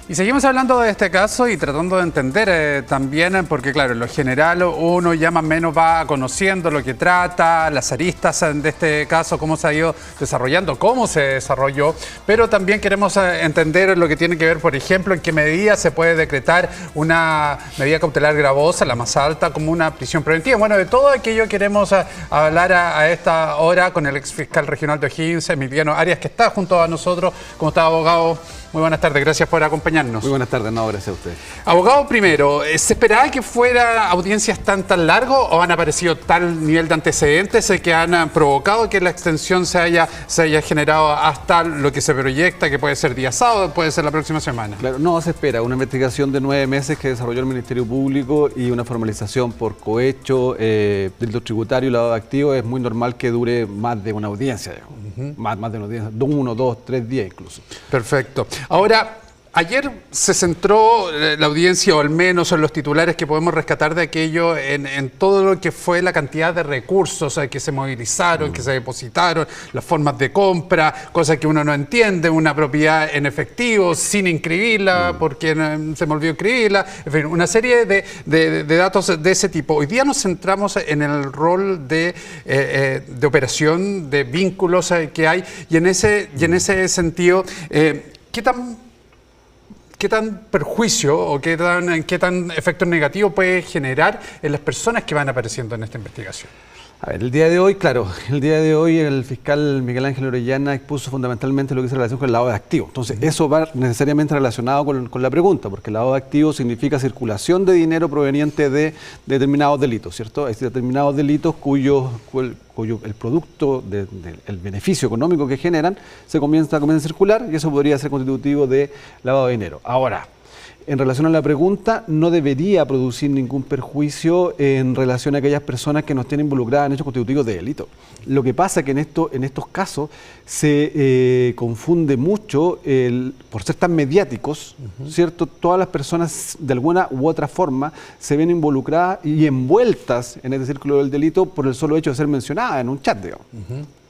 Y seguimos hablando de este caso y tratando de entender también, porque claro, en lo general uno ya más o menos va conociendo lo que trata, las aristas de este caso, cómo se ha ido desarrollando, cómo se desarrolló, pero también queremos entender lo que tiene que ver, por ejemplo, en qué medida se puede decretar una medida cautelar gravosa, la más alta, como una prisión preventiva. Bueno, de todo aquello queremos hablar a esta hora con el exfiscal regional de O'Higgins, Emiliano Arias, que está junto a nosotros. ¿Cómo está, abogado? Muy buenas tardes, gracias por acompañarnos. Muy buenas tardes, no, gracias a usted. Abogado, primero, ¿se esperaba que fuera audiencias tan largas o han aparecido tal nivel de antecedentes que han provocado que la extensión se haya generado hasta lo que se proyecta, que puede ser día sábado, puede ser la próxima semana? Claro, no se espera. Una investigación de 9 meses que desarrolló el Ministerio Público y una formalización por cohecho, delito tributario y lavado de activos, es muy normal que dure más de una audiencia, más de una audiencia, 1, 2, 3 días incluso. Perfecto. Ahora, ayer se centró la audiencia, o al menos en los titulares que podemos rescatar de aquello, en todo lo que fue la cantidad de recursos que se movilizaron, que se depositaron, las formas de compra, cosas que uno no entiende, una propiedad en efectivo, sin inscribirla, porque se me olvidó inscribirla, en fin, una serie de datos de ese tipo. Hoy día nos centramos en el rol de operación, de vínculos que hay, y en ese sentido, ¿qué tan perjuicio o qué tan efectos negativos puede generar en las personas que van apareciendo en esta investigación? A ver, el día de hoy, claro, el fiscal Miguel Ángel Orellana expuso fundamentalmente lo que es la relación con el lavado de activos. Entonces, eso va necesariamente relacionado con la pregunta, porque el lavado de activos significa circulación de dinero proveniente de determinados delitos, ¿cierto? Hay determinados delitos cuyo el producto el beneficio económico que generan se comienza a circular, y eso podría ser constitutivo de lavado de dinero. Ahora, en relación a la pregunta, no debería producir ningún perjuicio en relación a aquellas personas que no estén involucradas en hechos constitutivos de delito. Lo que pasa es que en estos casos se confunde mucho, por ser tan mediáticos, ¿cierto? Todas las personas de alguna u otra forma se ven involucradas y envueltas en este círculo del delito por el solo hecho de ser mencionadas en un chat, digamos.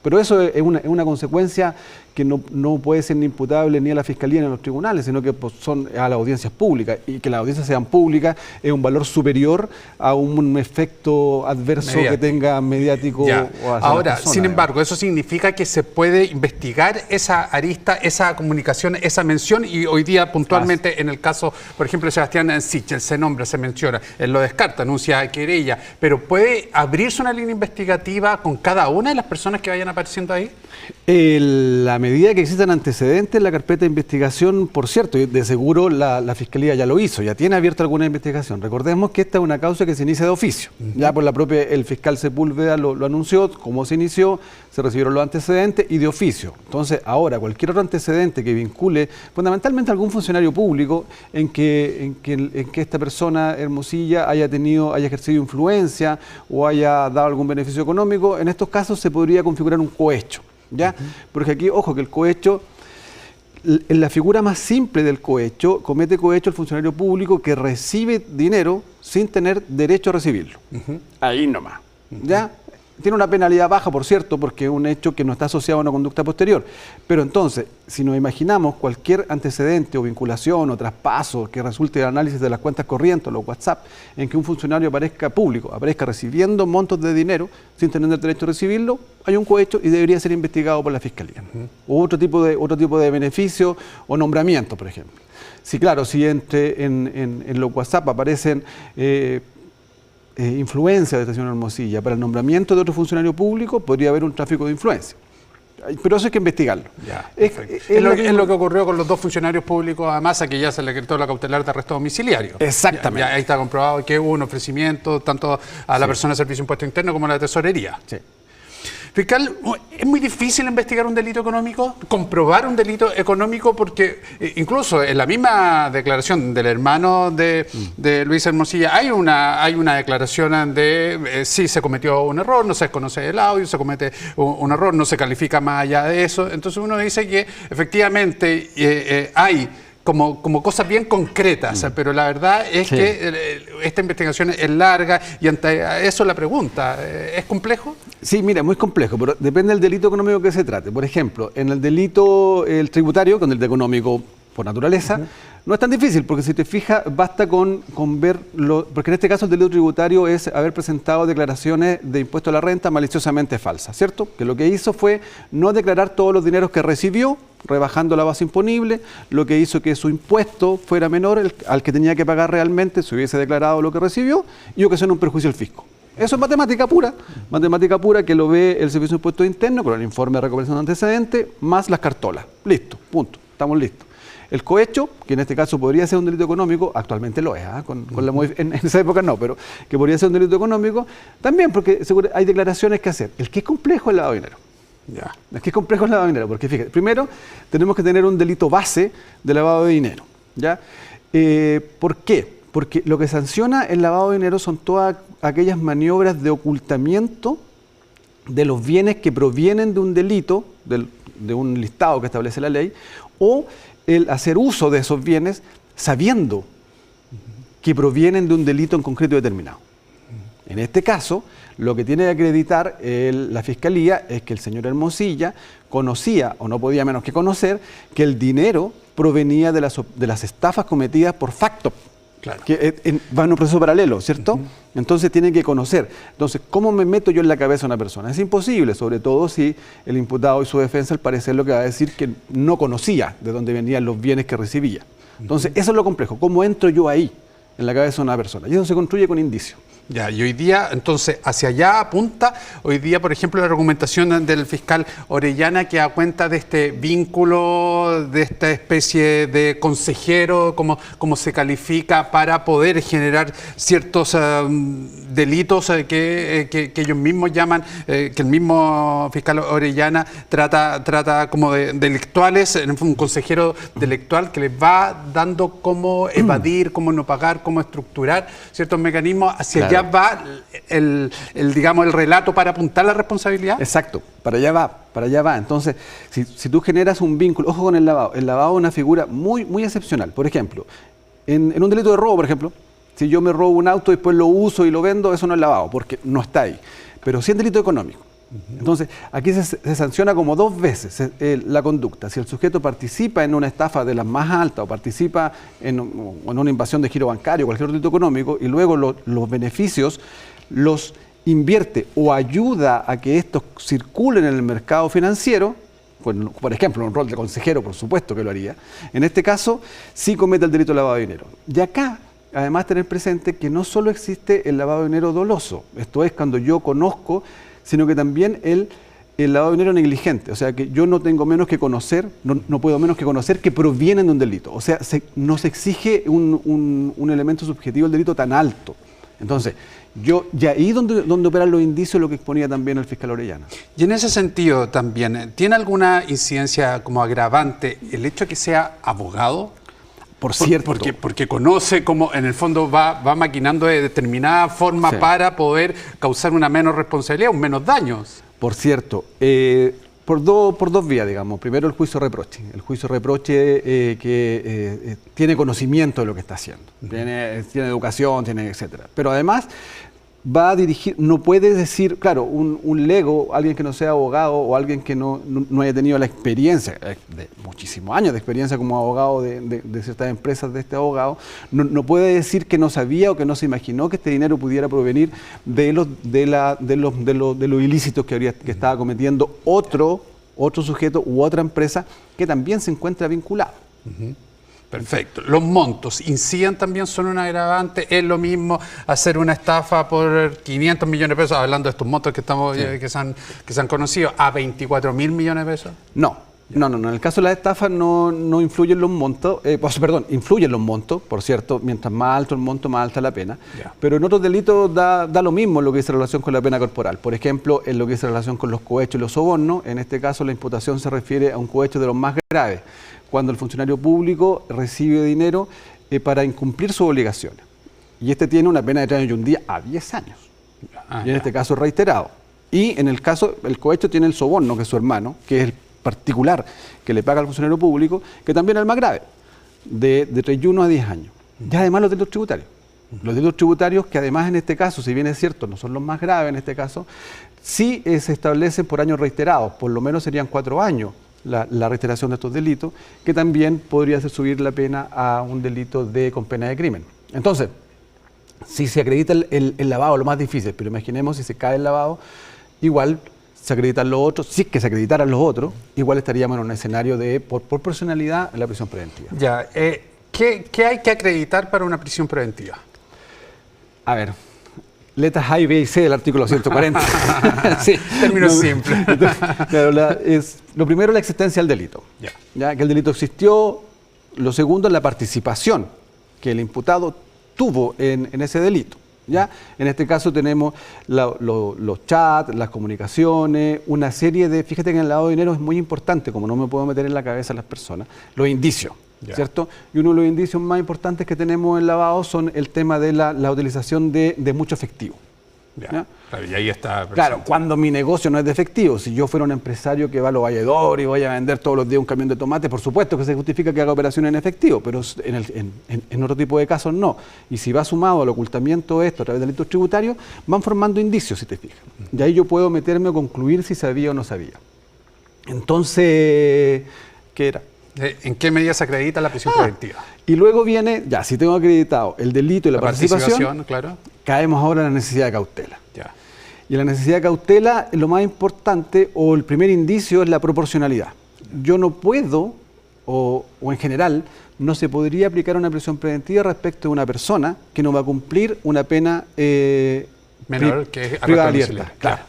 Pero eso es una consecuencia que no puede ser ni imputable ni a la Fiscalía ni a los tribunales, sino que son a las audiencias públicas, y que las audiencias sean públicas es un valor superior a un efecto adverso que tenga mediático. Ahora, sin embargo, eso significa que se puede investigar esa arista, esa comunicación, esa mención, y hoy día puntualmente en el caso, por ejemplo, de Sebastián Sichel, se nombra, se menciona, él lo descarta, anuncia querella, pero ¿puede abrirse una línea investigativa con cada una de las personas que vayan apareciendo ahí? La medida que existan antecedentes en la carpeta de investigación, por cierto, de seguro la Fiscalía ya lo hizo, ya tiene abierta alguna investigación. Recordemos que esta es una causa que se inicia de oficio. Ya por el fiscal Sepúlveda lo anunció, cómo se inició, se recibieron los antecedentes y de oficio. Entonces, ahora, cualquier otro antecedente que vincule fundamentalmente a algún funcionario público en que esta persona, Hermosilla, haya ejercido influencia o haya dado algún beneficio económico, en estos casos se podría configurar un cohecho. ¿Ya? Porque aquí, ojo, que el cohecho, en la figura más simple del cohecho, comete cohecho el funcionario público que recibe dinero sin tener derecho a recibirlo. Ahí nomás. ¿Ya? Tiene una penalidad baja, por cierto, porque es un hecho que no está asociado a una conducta posterior. Pero entonces, si nos imaginamos cualquier antecedente o vinculación o traspaso que resulte del análisis de las cuentas corrientes o los WhatsApp, en que un funcionario aparezca recibiendo montos de dinero sin tener el derecho a recibirlo, hay un cohecho y debería ser investigado por la Fiscalía. O otro tipo de beneficio o nombramiento, por ejemplo. Sí, claro, si en los WhatsApp aparecen influencia de esta señora Hermosilla para el nombramiento de otro funcionario público, podría haber un tráfico de influencia. Pero eso hay que investigarlo. Es lo que ocurrió con los dos funcionarios públicos a Massa, que ya se le decretó la cautelar de arresto domiciliario. Exactamente. Ahí está comprobado que hubo un ofrecimiento tanto a la persona de Servicio de Impuesto Interno como a la Tesorería. Sí. Fiscal, ¿es muy difícil investigar un delito económico? ¿Comprobar un delito económico? Porque incluso en la misma declaración del hermano de Luis Hermosilla hay una declaración de sí se cometió un error, no se desconoce el audio, se comete un error, no se califica más allá de eso. Entonces uno dice que efectivamente hay como cosas bien concretas, pero la verdad es que esta investigación es larga y ante eso la pregunta, ¿es complejo? Sí, mira, muy complejo, pero depende del delito económico que se trate. Por ejemplo, en el delito tributario, con el de económico por naturaleza, no es tan difícil, porque si te fijas, basta con verlo, porque en este caso el delito tributario es haber presentado declaraciones de impuesto a la renta maliciosamente falsas, ¿cierto? Que lo que hizo fue no declarar todos los dineros que recibió, rebajando la base imponible, lo que hizo que su impuesto fuera menor al que tenía que pagar realmente si hubiese declarado lo que recibió y ocasionó un perjuicio al fisco. Eso es matemática pura que lo ve el Servicio de Impuestos Internos con el informe de recopilación de antecedentes, más las cartolas. Listo, punto, estamos listos. El cohecho, que en este caso podría ser un delito económico, actualmente lo es, en esa época no, pero que podría ser un delito económico, también porque hay declaraciones que hacer. El que es complejo es el lavado de dinero. Ya. El que es complejo es el lavado de dinero, porque fíjate, primero tenemos que tener un delito base de lavado de dinero. ¿Ya? ¿Por qué? Porque lo que sanciona el lavado de dinero son todas aquellas maniobras de ocultamiento de los bienes que provienen de un delito, de un listado que establece la ley, o el hacer uso de esos bienes sabiendo que provienen de un delito en concreto determinado. En este caso, lo que tiene que acreditar la Fiscalía es que el señor Hermosilla conocía, o no podía menos que conocer, que el dinero provenía de las estafas cometidas por Factop. Claro. Que va en un proceso paralelo, ¿cierto? Entonces tiene que conocer. Entonces, ¿cómo me meto yo en la cabeza de una persona? Es imposible, sobre todo si el imputado y su defensa, al parecer, lo que va a decir que no conocía de dónde venían los bienes que recibía. Entonces, eso es lo complejo. ¿Cómo entro yo ahí, en la cabeza de una persona? Y eso se construye con indicios. Ya, y hoy día, entonces, hacia allá apunta, hoy día, por ejemplo, la argumentación del fiscal Orellana que da cuenta de este vínculo, de esta especie de consejero, como se califica, para poder generar ciertos delitos que ellos mismos llaman, que el mismo fiscal Orellana trata como de delictuales, un consejero delictual que les va dando cómo evadir, cómo no pagar, cómo estructurar ciertos mecanismos hacia allá. Va digamos, el relato para apuntar la responsabilidad. Exacto, para allá va. Entonces, si tú generas un vínculo, ojo con el lavado es una figura muy, muy excepcional. Por ejemplo, en un delito de robo, por ejemplo, si yo me robo un auto y después lo uso y lo vendo, eso no es lavado, porque no está ahí. Pero sí es delito económico. Entonces, aquí se sanciona como 2 veces la conducta. Si el sujeto participa en una estafa de las más altas o participa en una invasión de giro bancario, cualquier delito económico, y luego los beneficios los invierte o ayuda a que estos circulen en el mercado financiero, por ejemplo, un rol de consejero, por supuesto que lo haría, en este caso sí comete el delito de lavado de dinero. Y acá, además, tener presente que no solo existe el lavado de dinero doloso, esto es cuando yo conozco, sino que también el lavado de dinero negligente, o sea que yo no tengo menos que conocer, no puedo menos que conocer que provienen de un delito, o sea, no se exige un elemento subjetivo del delito tan alto. Entonces, y ahí donde operan los indicios, lo que exponía también el fiscal Orellana. Y en ese sentido también, ¿tiene alguna incidencia como agravante el hecho de que sea abogado? Por cierto. Porque conoce cómo en el fondo va maquinando de determinada forma para poder causar una menos responsabilidad, un menos daños. Por cierto, por dos vías, digamos. Primero, el juicio reproche. El juicio reproche que tiene conocimiento de lo que está haciendo. Tiene educación, etcétera. Pero además va a dirigir, no puede decir, claro, un lego, alguien que no sea abogado o alguien que no haya tenido la experiencia, de muchísimos años de experiencia como abogado de ciertas empresas de este abogado, no puede decir que no sabía o que no se imaginó que este dinero pudiera provenir de los ilícitos que estaba cometiendo otro sujeto u otra empresa que también se encuentra vinculado. Perfecto. Los montos inciden también, son un agravante. Es lo mismo hacer una estafa por 500 millones de pesos, hablando de estos montos que se han conocido, a 24.000 millones de pesos. No. En el caso de las estafas no influyen los montos, influyen los montos, por cierto, mientras más alto el monto, más alta la pena. Yeah. Pero en otros delitos da lo mismo lo que dice relación con la pena corporal. Por ejemplo, en lo que dice relación con los cohechos y los sobornos, en este caso la imputación se refiere a un cohecho de los más graves, cuando el funcionario público recibe dinero para incumplir sus obligaciones. Y este tiene una pena de 3 años y un día a 10 años. Y en este caso reiterado. Y en el caso, el cohecho tiene el soborno, que es su hermano, que es el particular que le paga al funcionario público, que también es el más grave, de 31 a 10 años. Y además los delitos tributarios. Los delitos tributarios que además en este caso, si bien es cierto, no son los más graves en este caso, sí se establecen por años reiterados, por lo menos serían 4 años. la reiteración de estos delitos, que también podría hacer subir la pena a un delito con pena de crimen. Entonces, si se acredita el lavado, lo más difícil, pero imaginemos si se cae el lavado, igual se acreditan los otros, si es que se acreditaran los otros, igual estaríamos en un escenario de por proporcionalidad en la prisión preventiva. Ya, ¿qué hay que acreditar para una prisión preventiva? A ver, letras A y B y C del artículo 140. Sí, términos simples. Claro, lo primero es la existencia del delito. Ya, que el delito existió. Lo segundo es la participación que el imputado tuvo en ese delito. ¿Ya? En este caso tenemos los chats, las comunicaciones, una serie de... Fíjate que en el lavado de dinero es muy importante, como no me puedo meter en la cabeza a las personas, los indicios, ¿cierto? Y uno de los indicios más importantes que tenemos en lavado son el tema de la utilización de mucho efectivo. ¿Ya? Claro, y ahí está presente. Claro, cuando mi negocio no es de efectivo, si yo fuera un empresario que va a los valledores y voy a vender todos los días un camión de tomate, por supuesto que se justifica que haga operaciones en efectivo, pero en otro tipo de casos no. Y si va sumado al ocultamiento esto a través de delitos tributarios, van formando indicios, si te fijas. Y ahí yo puedo meterme a concluir si sabía o no sabía. Entonces, ¿qué era? ¿En qué medida se acredita la prisión preventiva? Y luego viene, ya, si tengo acreditado el delito y la participación, claro. Caemos ahora en la necesidad de cautela. Ya. Y la necesidad de cautela, lo más importante, o el primer indicio, es la proporcionalidad. Yo no puedo, o en general, no se podría aplicar una prisión preventiva respecto de una persona que no va a cumplir una pena menor que privada abierta. Claro.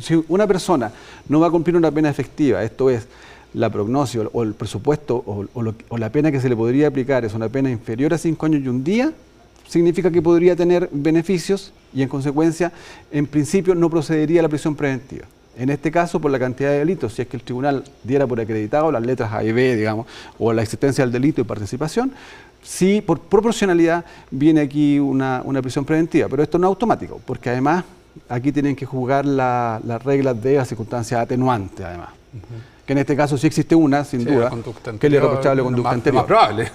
Si una persona no va a cumplir una pena efectiva, esto es, la prognosis o el presupuesto o la pena que se le podría aplicar es una pena inferior a 5 años y un día, significa que podría tener beneficios y en consecuencia, en principio, no procedería a la prisión preventiva. En este caso, por la cantidad de delitos, si es que el tribunal diera por acreditado las letras A y B, digamos, o la existencia del delito y participación, sí, por proporcionalidad, viene aquí una prisión preventiva. Pero esto no es automático, porque además aquí tienen que jugar las reglas de las circunstancias atenuantes, además. Que en este caso sí existe una, sin duda, que es la irreprochable conducta anterior. Más probable.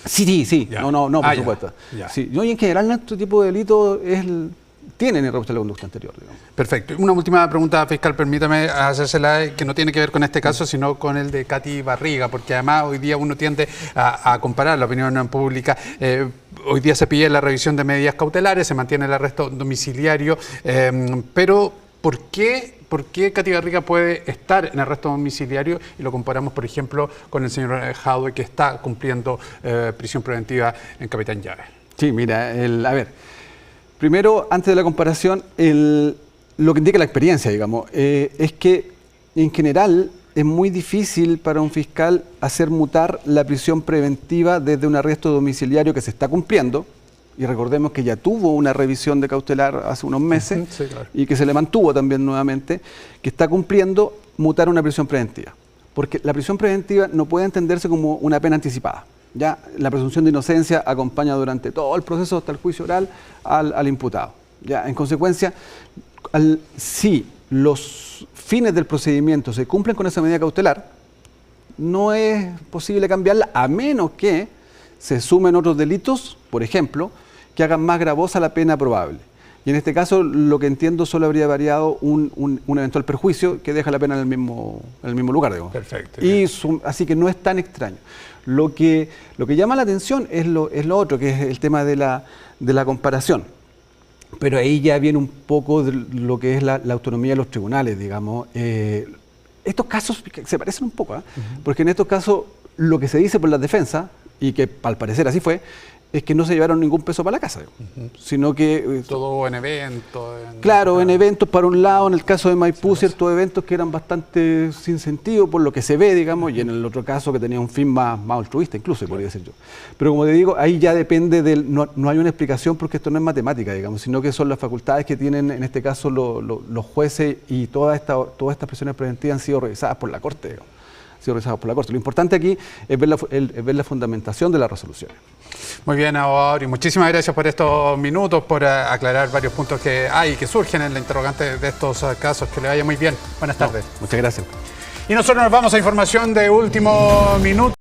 Sí. Ya. No, por supuesto. Sí. Y en general nuestro tipo de delito tienen irreprochable conducta anterior, digamos. Perfecto. Una última pregunta, fiscal, permítame hacérsela, que no tiene que ver con este caso, sino con el de Katy Barriga, porque además hoy día uno tiende a comparar la opinión pública. Hoy día se pide la revisión de medidas cautelares, se mantiene el arresto domiciliario, pero ¿por qué Katy Barriga puede estar en arresto domiciliario y lo comparamos, por ejemplo, con el señor Jadwe, que está cumpliendo prisión preventiva en Capitán Llave? Sí, mira, a ver, primero, antes de la comparación, lo que indica la experiencia, digamos, es que en general es muy difícil para un fiscal hacer mutar la prisión preventiva desde un arresto domiciliario que se está cumpliendo. Y recordemos que ya tuvo una revisión de cautelar hace unos meses, sí, claro, y que se le mantuvo también nuevamente, que está cumpliendo mutar una prisión preventiva. Porque la prisión preventiva no puede entenderse como una pena anticipada. Ya la presunción de inocencia acompaña durante todo el proceso hasta el juicio oral al imputado. Ya, en consecuencia, si los fines del procedimiento se cumplen con esa medida cautelar, no es posible cambiarla a menos que se sumen otros delitos, por ejemplo, que hagan más gravosa la pena probable. Y en este caso, lo que entiendo, solo habría variado un eventual perjuicio que deja la pena en el mismo lugar, digamos. Perfecto. Así que no es tan extraño. Lo que llama la atención es lo otro, que es el tema de la comparación. Pero ahí ya viene un poco de lo que es la autonomía de los tribunales, digamos. Estos casos se parecen un poco, porque en estos casos lo que se dice por las defensas, y que al parecer así fue, es que no se llevaron ningún peso para la casa, sino que... todo en eventos. Claro, en eventos para un lado, en el caso de Maipú, ciertos eventos que eran bastante sin sentido por lo que se ve, digamos, y en el otro caso que tenía un fin más altruista, incluso, podría decir yo. Pero como te digo, ahí ya depende no hay una explicación porque esto no es matemática, digamos, sino que son las facultades que tienen, en este caso, los jueces, y todas estas prisiones preventivas han sido revisadas por la Corte, digamos. Lo importante aquí es ver la fundamentación de las resoluciones. Muy bien, abogado, y muchísimas gracias por estos minutos, por aclarar varios puntos que hay, que surgen en la interrogante de estos casos. Que le vaya muy bien. Buenas tardes. Muchas gracias. Y nosotros nos vamos a información de último minuto.